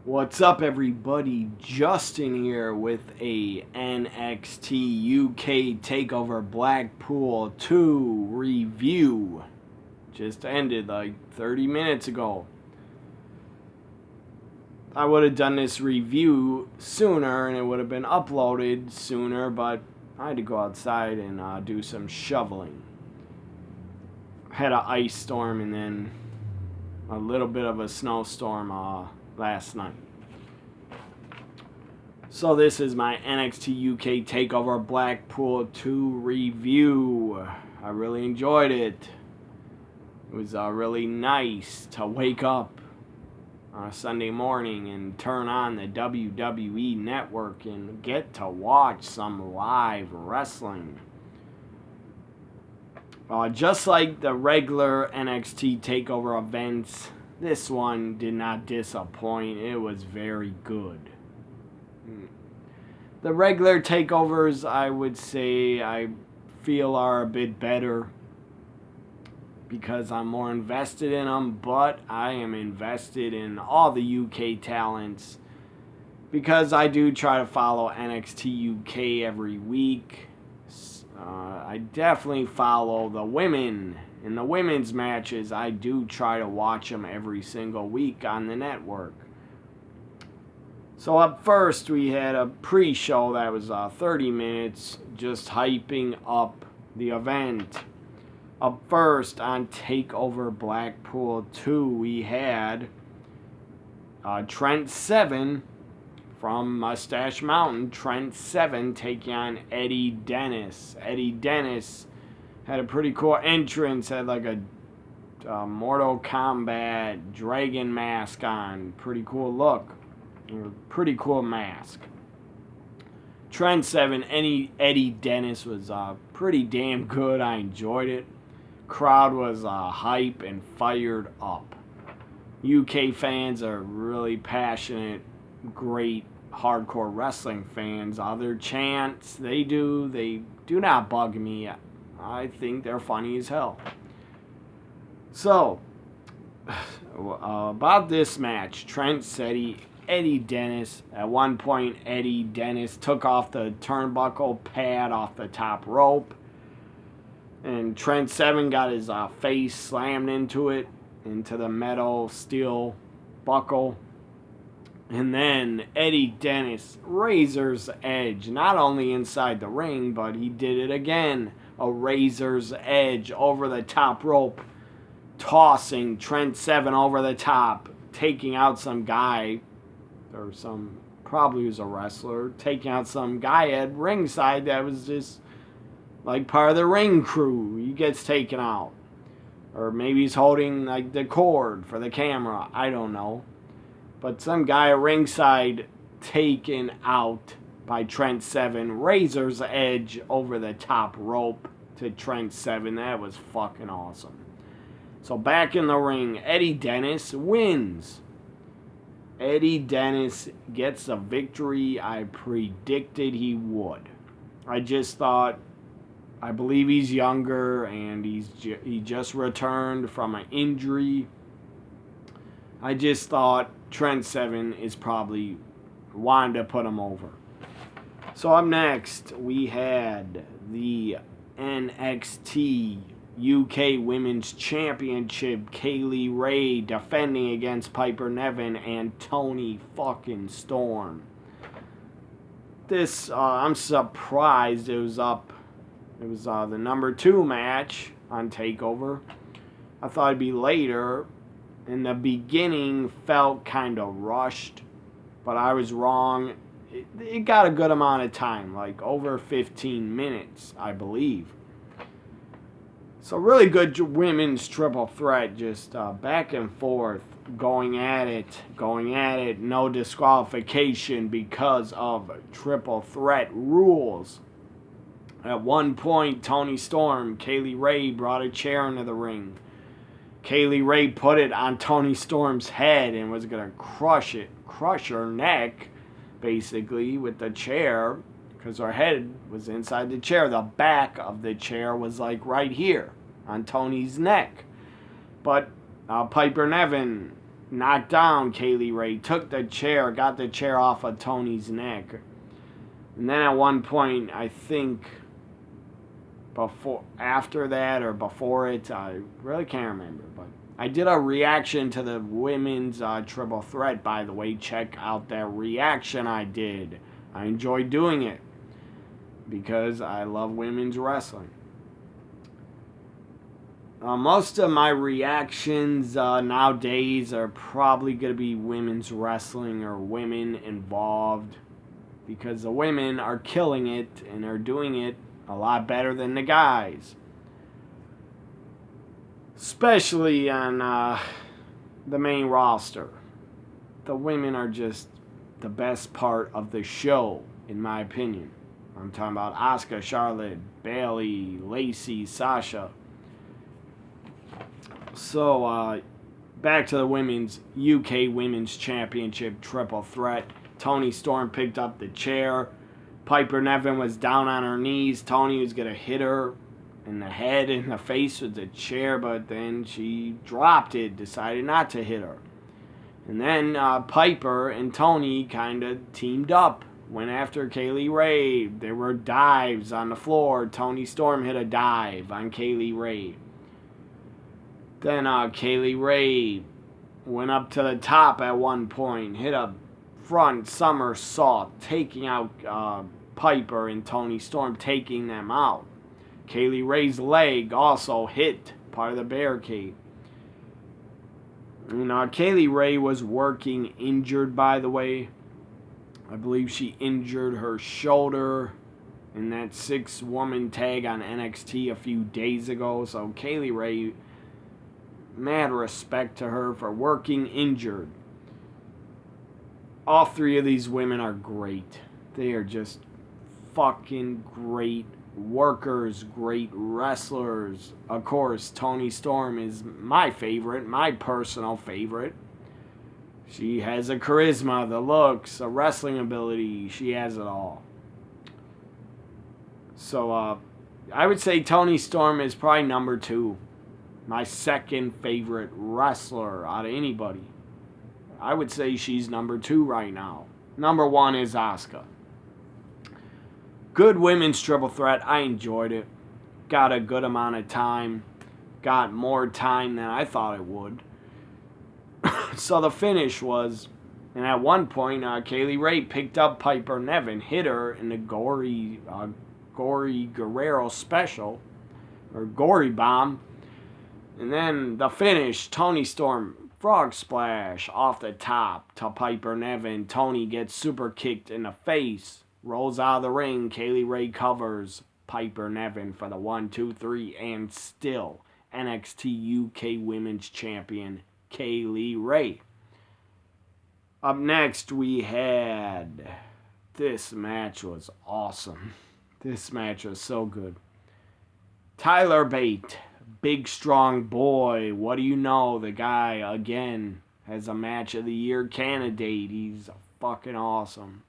What's up, everybody? Justin here with a NXT UK TAKEOVER Blackpool 2 review. Just ended like 30 minutes ago. I would have done this review sooner and it would have been uploaded sooner, but I had to go outside and do some shoveling. Had an ice storm and then a little bit of a snowstorm last night. So this is my NXT UK TAKEOVER Blackpool 2 review. I really enjoyed it. It was really nice to wake up on a Sunday morning and turn on the WWE network and get to watch some live wrestling. Just like the regular NXT TAKEOVER events, this one did not disappoint. It was very good. The regular takeovers, I would say, I feel are a bit better because I'm more invested in them, but I am invested in all the UK talents because I do try to follow NXT UK every week. I definitely follow the women. In the women's matches, I do try to watch them every single week on the network. So up first, we had a pre-show that was 30 minutes, just hyping up the event. Up first on TAKEOVER Blackpool 2, we had Trent Seven from Mustache Mountain. Trent Seven taking on Eddie Dennis. Eddie Dennis had a pretty cool entrance, had like a Mortal Kombat dragon mask on. Pretty cool look. Pretty cool mask. Trent Seven, Eddie Dennis was pretty damn good. I enjoyed it. Crowd was hype and fired up. UK fans are really passionate, great hardcore wrestling fans. Other chants, they do not bug me. I think they're funny as hell. So, about this match, Trent said Eddie Dennis, at one point Eddie Dennis took off the turnbuckle pad off the top rope, and Trent Seven got his face slammed into the metal steel buckle. And then Eddie Dennis, razor's edge, not only inside the ring, but he did it again. A razor's edge over the top rope, tossing Trent Seven over the top, taking out some guy, or probably was a wrestler, taking out some guy at ringside that was just like part of the ring crew. He gets taken out. Or maybe he's holding like the cord for the camera. I don't know. But some guy at ringside taken out by Trent Seven. Razor's edge over the top rope to Trent Seven. That was fucking awesome. So back in the ring, Eddie Dennis wins. Eddie Dennis gets the victory I predicted he would. I just thought, I believe he's younger and he just returned from an injury. I just thought Trent Seven is probably wanting to put him over. So up next, we had the NXT UK Women's Championship. Kaylee Ray defending against Piper Niven and Toni fucking Storm. This, I'm surprised it was up. It was the number 2 match on TAKEOVER. I thought it'd be later. In the beginning, felt kind of rushed, but I was wrong. It got a good amount of time, like over 15 minutes, I believe. So really good women's triple threat, just back and forth, going at it, no disqualification because of triple threat rules. At one point, Toni Storm, Kaylee Ray brought a chair into the ring. Kaylee Ray put it on Toni Storm's head and was going to crush her neck, basically, with the chair, because her head was inside the chair. The back of the chair was like right here on Toni's neck. But Piper Niven knocked down Kaylee Ray, took the chair, got the chair off of Tony's neck. And then at one point, I think after that or before it, I really can't remember, but I did a reaction to the women's triple threat, by the way. Check out that reaction I did. I enjoyed doing it because I love women's wrestling. Most of my reactions nowadays are probably going to be women's wrestling or women involved, because the women are killing it and are doing it a lot better than the guys. Especially on the main roster. The women are just the best part of the show, in my opinion. I'm talking about Asuka, Charlotte, Bayley, Lacey, Sasha. So, back to the women's UK Women's Championship triple threat. Toni Storm picked up the chair. Piper Niven was down on her knees. Toni was going to hit her in the head and the face with the chair, but then she dropped it, decided not to hit her. And then Piper and Toni kind of teamed up, went after Kaylee Ray. There were dives on the floor. Toni Storm hit a dive on Kaylee Ray. Then Kaylee Ray went up to the top at one point, hit a front somersault, taking out Piper and Toni Storm, taking them out. Kaylee Ray's leg also hit part of the barricade. Kaylee Ray was working injured, by the way. I believe she injured her shoulder in that 6-woman tag on NXT a few days ago. So Kaylee Ray, mad respect to her for working injured. All three of these women are great. They are just fucking great workers, great wrestlers. Of course, Toni Storm is my favorite, my personal favorite. She has a charisma, the looks, a wrestling ability. She has it all. So, I would say Toni Storm is probably number 2. My second favorite wrestler out of anybody. I would say she's number 2 right now. Number 1 is Asuka. Good women's triple threat. I enjoyed it. Got a good amount of time. Got more time than I thought it would. So the finish was, and at one point, Kaylee Ray picked up Piper Niven, hit her in the Gory Guerrero special, or Gory Bomb. And then the finish, Toni Storm frog splash off the top to Piper Niven. Toni gets super kicked in the face, rolls out of the ring. Kaylee Ray covers Piper Niven for the 1, 2, 3, and still NXT UK Women's Champion Kaylee Ray. Up next, we had, this match was awesome. This match was so good. Tyler Bate, big strong boy. What do you know? The guy, again, has a match of the year candidate. He's fucking awesome.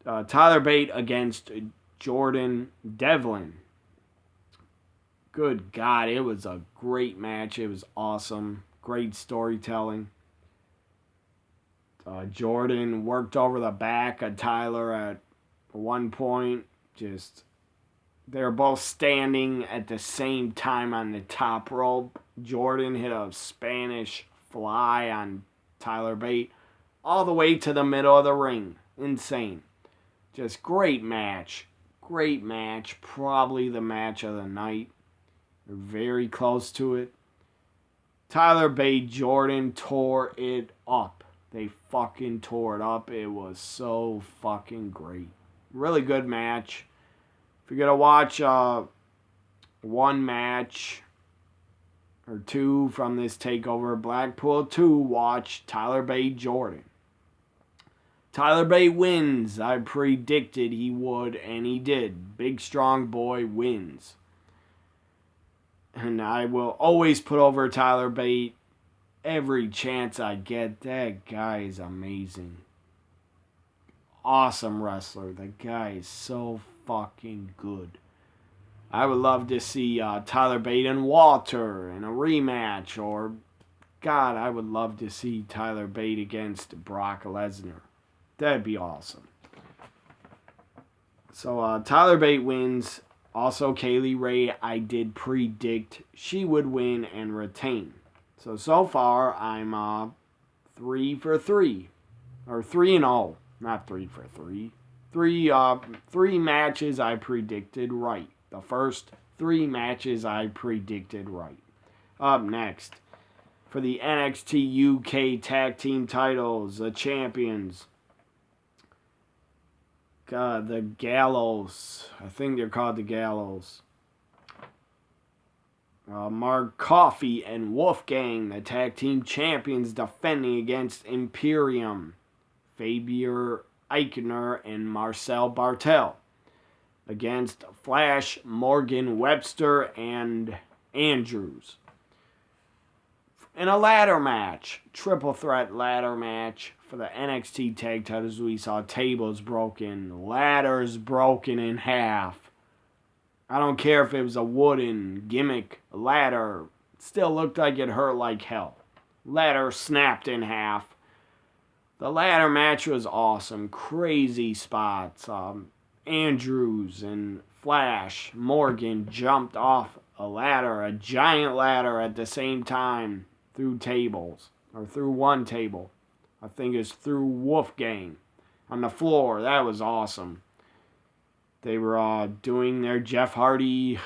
Tyler Bate against Jordan Devlin. Good God, it was a great match. It was awesome. Great storytelling. Jordan worked over the back of Tyler at one point. They were both standing at the same time on the top rope. Jordan hit a Spanish fly on Tyler Bate all the way to the middle of the ring. Insane. Just great match. Great match. Probably the match of the night. They're very close to it. Tyler Bate, Jordan tore it up. They fucking tore it up. It was so fucking great. Really good match. If you're going to watch one match or two from this TakeOver Blackpool 2, watch Tyler Bate, Jordan. Tyler Bate wins. I predicted he would, and he did. Big, strong boy wins. And I will always put over Tyler Bate every chance I get. That guy is amazing. Awesome wrestler. The guy is so fucking good. I would love to see Tyler Bate and Walter in a rematch, or God, I would love to see Tyler Bate against Brock Lesnar. That'd be awesome. So Tyler Bate wins. Also, Kaylee Ray, I did predict she would win and retain. So far, I'm 3 for 3. Or 3-0. Not 3 for 3. Three matches I predicted right. The first 3 matches I predicted right. Up next, for the NXT UK Tag Team titles, the champions. God, the Gallows. I think they're called the Gallows. Mark Coffey and Wolfgang, the tag team champions, defending against Imperium. Fabian Eichner and Marcel Bartel. Against Flash, Morgan Webster, and Andrews. In a ladder match, triple threat ladder match for the NXT tag titles, we saw tables broken, ladders broken in half. I don't care if it was a wooden gimmick ladder, it still looked like it hurt like hell. Ladder snapped in half. The ladder match was awesome, crazy spots. Andrews and Flash, Morgan jumped off a ladder, a giant ladder at the same time. Through tables, or through one table. I think it's through Wolfgang on the floor. That was awesome. They were doing their Jeff Hardy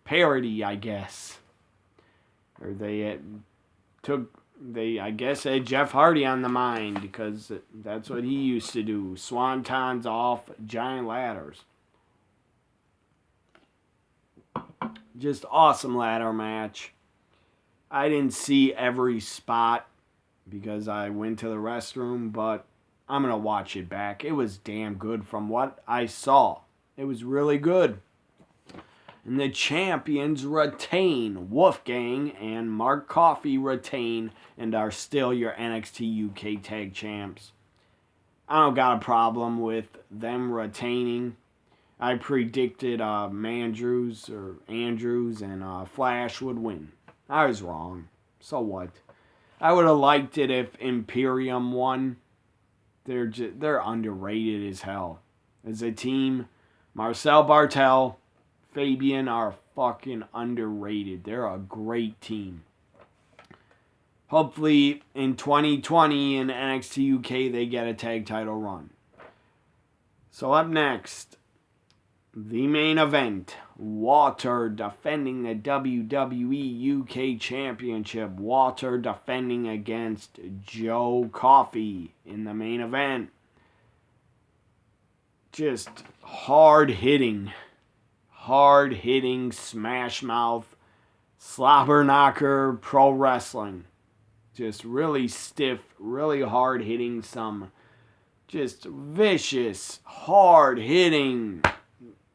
parody, I guess. Or they I guess had Jeff Hardy on the mind, because that's what he used to do. Swantons off giant ladders. Just awesome ladder match. I didn't see every spot because I went to the restroom, but I'm going to watch it back. It was damn good from what I saw. It was really good. And the champions retain. Wolfgang and Mark Coffey retain and are still your NXT UK Tag Champs. I don't got a problem with them retaining. I predicted Andrews and Flash would win. I was wrong. So what? I would have liked it if Imperium won. They're underrated as hell. As a team, Marcel Bartel, Fabian are fucking underrated. They're a great team. Hopefully in 2020 in NXT UK they get a tag title run. So up next, the main event, Walter defending the WWE UK Championship. Walter defending against Joe Coffey in the main event. Just hard-hitting, smash mouth, slobber knocker pro wrestling. Just really stiff, really hard-hitting, some just vicious, hard-hitting,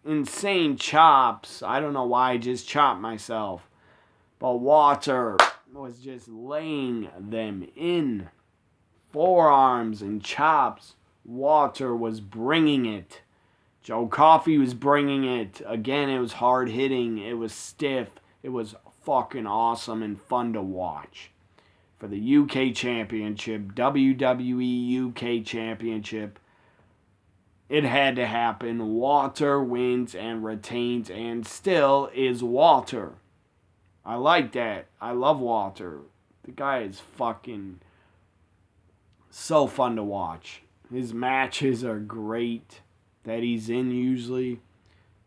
insane chops. I don't know why I just chopped myself. But Walter was just laying them in. Forearms and chops. Walter was bringing it. Joe Coffey was bringing it. Again, it was hard hitting. It was stiff. It was fucking awesome and fun to watch. For the UK Championship, WWE UK Championship, it had to happen. Walter wins and retains and still is Walter. I like that. I love Walter. The guy is fucking so fun to watch. His matches are great that he's in usually.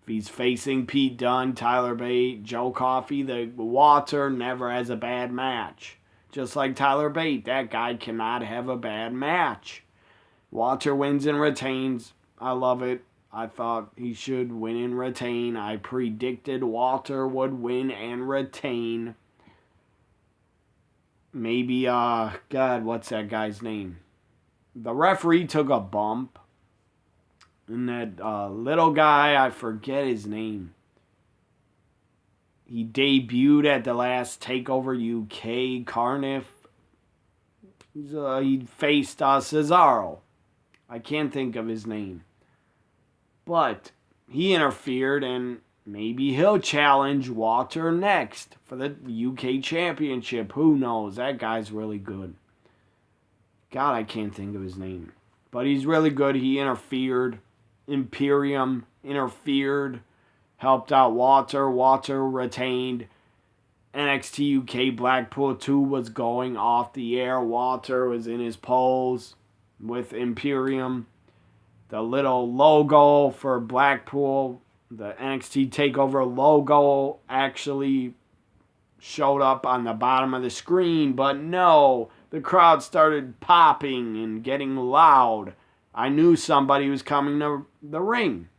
If he's facing Pete Dunne, Tyler Bate, Joe Coffey, the Walter never has a bad match. Just like Tyler Bate, that guy cannot have a bad match. Walter wins and retains. I love it. I thought he should win and retain. I predicted Walter would win and retain. Maybe, God, what's that guy's name? The referee took a bump. And that little guy, I forget his name. He debuted at the last TAKEOVER UK, Cardiff. He faced Cesaro. I can't think of his name. But he interfered and Maybe he'll challenge Walter next for the UK Championship. Who knows? That guy's really good. God, I can't think of his name. But he's really good. He interfered. Imperium interfered. Helped out Walter. Walter retained. NXT UK Blackpool 2 was going off the air. Walter was in his pose with Imperium. The little logo for Blackpool, the NXT TAKEOVER logo, actually showed up on the bottom of the screen. But no, the crowd started popping and getting loud. I knew somebody was coming to the ring.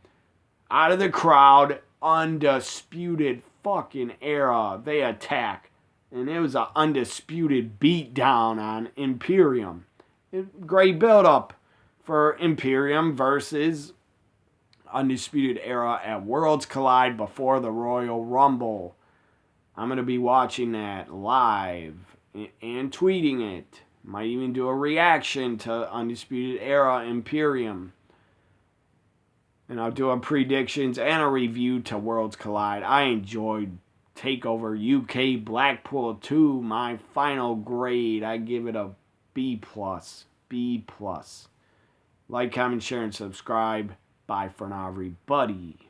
Out of the crowd, Undisputed fucking Era. They attack. And it was an undisputed beatdown on Imperium. Great build-up for Imperium versus Undisputed Era at Worlds Collide before the Royal Rumble. I'm going to be watching that live and tweeting it. Might even do a reaction to Undisputed Era Imperium. And I'll do a predictions and a review to Worlds Collide. I enjoyed TAKEOVER UK Blackpool 2. My final grade, I give it a B+. B+. Like, comment, share, and subscribe. Bye for now, everybody.